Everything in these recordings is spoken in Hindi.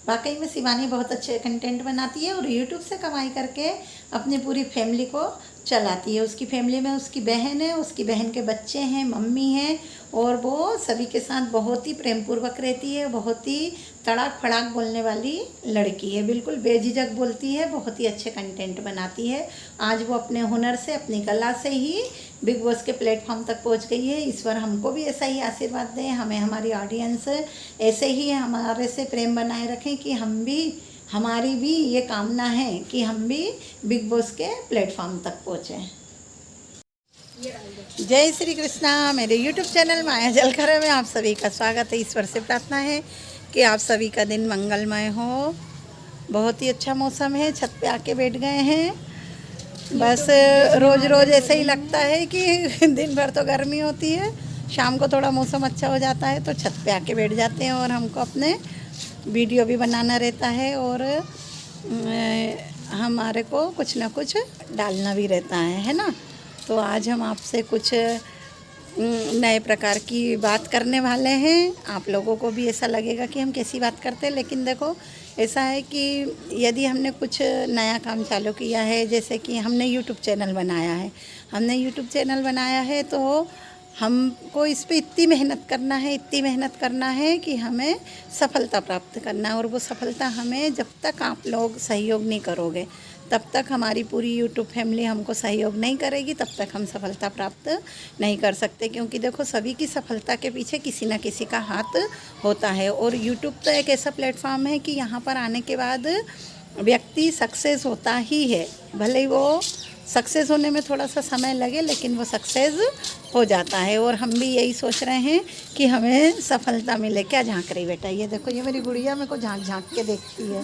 वाकई में शिवानी बहुत अच्छे कंटेंट बनाती है और यूट्यूब से कमाई करके अपनी पूरी फैमिली को चलाती है। उसकी फैमिली में उसकी बहन है, उसकी बहन के बच्चे हैं, मम्मी हैं, और वो सभी के साथ बहुत ही प्रेम पूर्वक रहती है। बहुत ही तड़ाक फड़ाक बोलने वाली लड़की है, बिल्कुल बेझिझक बोलती है, बहुत ही अच्छे कंटेंट बनाती है। आज वो अपने हुनर से, अपनी कला से ही बिग बॉस के प्लेटफॉर्म तक पहुंच गई है। ईश्वर हमको भी ऐसा ही आशीर्वाद दें, हमें हमारी ऑडियंस ऐसे ही हमारे से प्रेम बनाए रखें कि हमारी भी ये कामना है कि हम भी बिग बॉस के प्लेटफॉर्म तक पहुँचें। जय श्री कृष्णा। मेरे यूट्यूब चैनल माया जलकर में आप सभी का स्वागत है। ईश्वर से प्रार्थना है कि आप सभी का दिन मंगलमय हो। बहुत ही अच्छा मौसम है, छत पे आके बैठ गए हैं। बस रोज़ रोज़ ऐसे ही लगता है कि दिन भर तो गर्मी होती है, शाम को थोड़ा मौसम अच्छा हो जाता है तो छत पे आके बैठ जाते हैं और हमको अपने वीडियो भी बनाना रहता है और हमारे को कुछ ना कुछ डालना भी रहता है ना। तो आज हम आपसे कुछ नए प्रकार की बात करने वाले हैं। आप लोगों को भी ऐसा लगेगा कि हम कैसी बात करते हैं, लेकिन देखो ऐसा है कि यदि हमने कुछ नया काम चालू किया है, जैसे कि हमने यूट्यूब चैनल बनाया है तो हमको इस पे इतनी मेहनत करना है कि हमें सफलता प्राप्त करना है। और वो सफलता हमें, जब तक आप लोग सहयोग नहीं करोगे तब तक, हमारी पूरी यूट्यूब फैमिली हमको सहयोग नहीं करेगी, तब तक हम सफलता प्राप्त नहीं कर सकते। क्योंकि देखो सभी की सफलता के पीछे किसी न किसी का हाथ होता है। और यूट्यूब तो एक ऐसा प्लेटफॉर्म है कि यहाँ पर आने के बाद व्यक्ति सक्सेस होता ही है। भले ही वो सक्सेस होने में थोड़ा सा समय लगे, लेकिन वो सक्सेस हो जाता है। और हम भी यही सोच रहे हैं कि हमें सफलता मिले। क्या झांक रही बेटा? ये देखो, ये मेरी गुड़िया मेरे को झांक झांक के देखती है।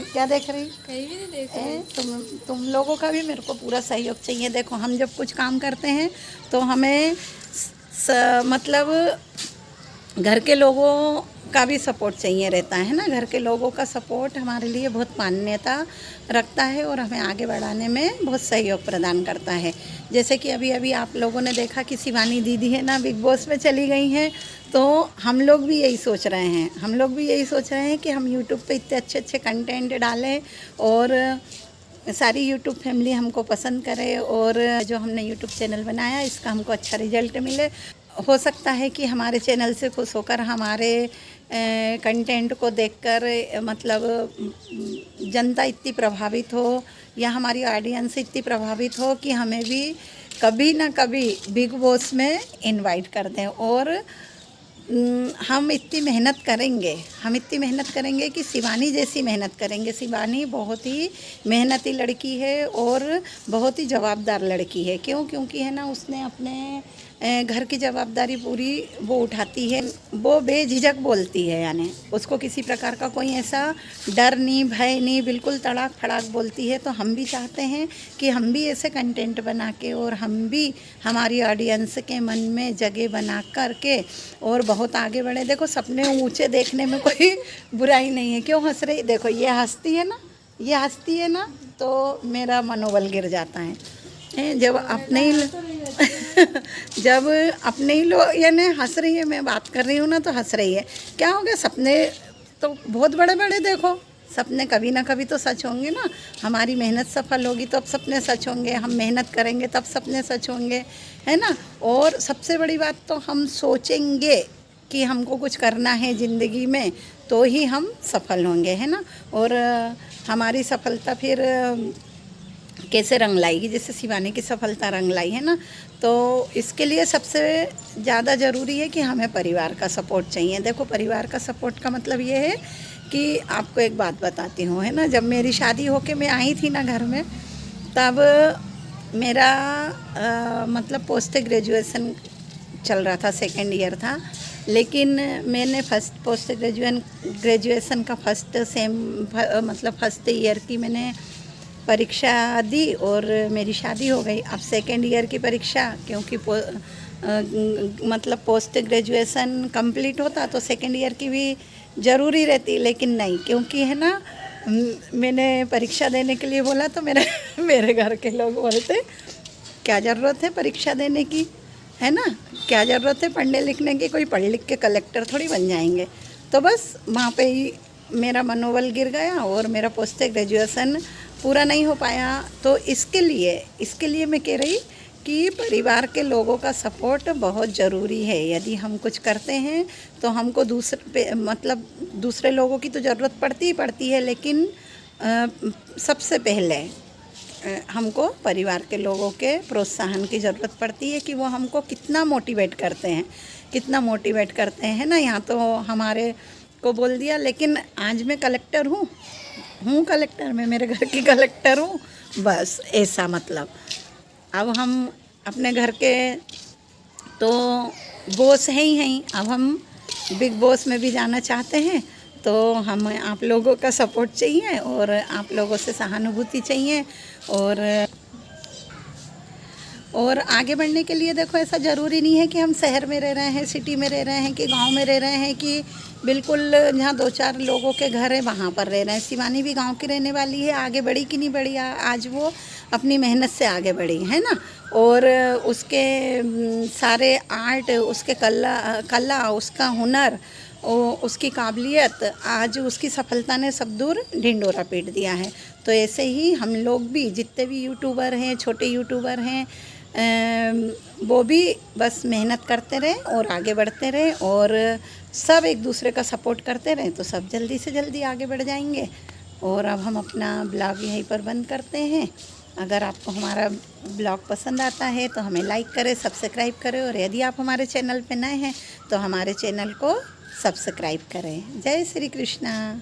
क्या देख रही? कहीं भी नहीं देख रही। तुम लोगों का भी मेरे को पूरा सहयोग चाहिए। देखो हम जब कुछ काम करते हैं तो हमें मतलब घर के लोगों का भी सपोर्ट चाहिए रहता है ना। घर के लोगों का सपोर्ट हमारे लिए बहुत मान्यता रखता है और हमें आगे बढ़ाने में बहुत सहयोग प्रदान करता है। जैसे कि अभी आप लोगों ने देखा कि शिवानी दीदी है ना, बिग बॉस में चली गई हैं। तो हम लोग भी यही सोच रहे हैं कि हम यूट्यूब पे इतने अच्छे कंटेंट डालें और सारी यूट्यूब फैमिली हमको पसंद करे और जो हमने यूट्यूब चैनल बनाया इसका हमको अच्छा रिजल्ट मिले। हो सकता है कि हमारे चैनल से खुश होकर हमारे कंटेंट को देखकर मतलब जनता इतनी प्रभावित हो या हमारी ऑडियंस इतनी प्रभावित हो कि हमें भी कभी ना कभी बिग बॉस में इनवाइट कर दें। और हम इतनी मेहनत करेंगे कि शिवानी जैसी मेहनत करेंगे। शिवानी बहुत ही मेहनती लड़की है और बहुत ही जवाबदार लड़की है। क्योंकि है ना, उसने अपने घर की जवाबदारी पूरी वो उठाती है। वो बेझिझक बोलती है, यानी उसको किसी प्रकार का कोई ऐसा डर नहीं, भय नहीं, बिल्कुल तड़ाक फड़ाक बोलती है। तो हम भी चाहते हैं कि हम भी ऐसे कंटेंट बना के और हम भी हमारी ऑडियंस के मन में जगह बना कर के और बहुत आगे बढ़े। देखो सपने ऊंचे देखने में कोई बुराई नहीं है। क्यों हंस रही? देखो ये हंसती है ना तो मेरा मनोबल गिर जाता है। जब अपने ही लोग यानी हंस रही है, मैं बात कर रही हूँ ना तो हंस रही है। क्या हो गया? सपने तो बहुत बड़े बड़े देखो, सपने कभी ना कभी तो सच होंगे ना। हमारी मेहनत सफल होगी तो अब सपने सच होंगे, हम मेहनत करेंगे तब सपने सच होंगे, है ना। और सबसे बड़ी बात तो हम सोचेंगे कि हमको कुछ करना है ज़िंदगी में तो ही हम सफल होंगे, है ना। और हमारी सफलता फिर कैसे रंग लाएगी? जैसे शिवानी की सफलता रंग लाई है ना। तो इसके लिए सबसे ज़्यादा ज़रूरी है कि हमें परिवार का सपोर्ट चाहिए। देखो परिवार का सपोर्ट का मतलब ये है कि आपको एक बात बताती हूँ, है ना। जब मेरी शादी होके मैं आई थी ना घर में, तब मेरा मतलब पोस्ट ग्रेजुएशन चल रहा था, 2nd ईयर था। लेकिन मैंने पोस्ट ग्रेजुएशन का फर्स्ट ईयर की मैंने परीक्षा दी और मेरी शादी हो गई। अब 2nd ईयर की परीक्षा, क्योंकि मतलब पोस्ट ग्रेजुएशन कंप्लीट होता तो 2nd ईयर की भी ज़रूरी रहती, लेकिन नहीं, क्योंकि है ना मैंने परीक्षा देने के लिए बोला तो मेरे घर के लोग बोलते क्या ज़रूरत है परीक्षा देने की, है ना, क्या ज़रूरत है पढ़ने लिखने की, कोई पढ़ लिख के कलेक्टर थोड़ी बन जाएंगे। तो बस वहाँ पे ही मेरा मनोबल गिर गया और मेरा पोस्ट ग्रेजुएशन पूरा नहीं हो पाया। तो इसके लिए मैं कह रही कि परिवार के लोगों का सपोर्ट बहुत ज़रूरी है। यदि हम कुछ करते हैं तो हमको दूसरे लोगों की तो ज़रूरत पड़ती है, लेकिन सबसे पहले हमको परिवार के लोगों के प्रोत्साहन की ज़रूरत पड़ती है कि वो हमको कितना मोटिवेट करते हैं ना। यहाँ तो हमारे को बोल दिया, लेकिन आज मैं कलेक्टर हूँ कलेक्टर, मैं मेरे घर की कलेक्टर हूँ, बस ऐसा मतलब। अब हम अपने घर के तो बॉस हैं ही, अब हम बिग बॉस में भी जाना चाहते हैं, तो हमें आप लोगों का सपोर्ट चाहिए और आप लोगों से सहानुभूति चाहिए। और आगे बढ़ने के लिए देखो, ऐसा ज़रूरी नहीं है कि हम शहर में रह रहे हैं, सिटी में रह रहे हैं, कि गांव में रह रहे हैं, कि बिल्कुल जहाँ 2-4 लोगों के घर है वहाँ पर रह रहे हैं। शिवानी भी गांव की रहने वाली है, आगे बढ़ी कि नहीं बढ़ी, आज वो अपनी मेहनत से आगे बढ़ी है ना। और उसके सारे आर्ट, उसके कला, उसका हुनर, उसकी काबिलियत, आज उसकी सफलता ने सब दूर ढिंढोरा पीट दिया है। तो ऐसे ही हम लोग भी, जितने भी यूट्यूबर हैं, छोटे यूट्यूबर हैं, वो भी बस मेहनत करते रहें और आगे बढ़ते रहें, और सब एक दूसरे का सपोर्ट करते रहें, तो सब जल्दी से जल्दी आगे बढ़ जाएंगे। और अब हम अपना ब्लॉग यहीं पर बंद करते हैं। अगर आपको हमारा ब्लॉग पसंद आता है तो हमें लाइक करें, सब्सक्राइब करें, और यदि आप हमारे चैनल पर नए हैं तो हमारे चैनल को सब्सक्राइब करें। जय श्री कृष्णा।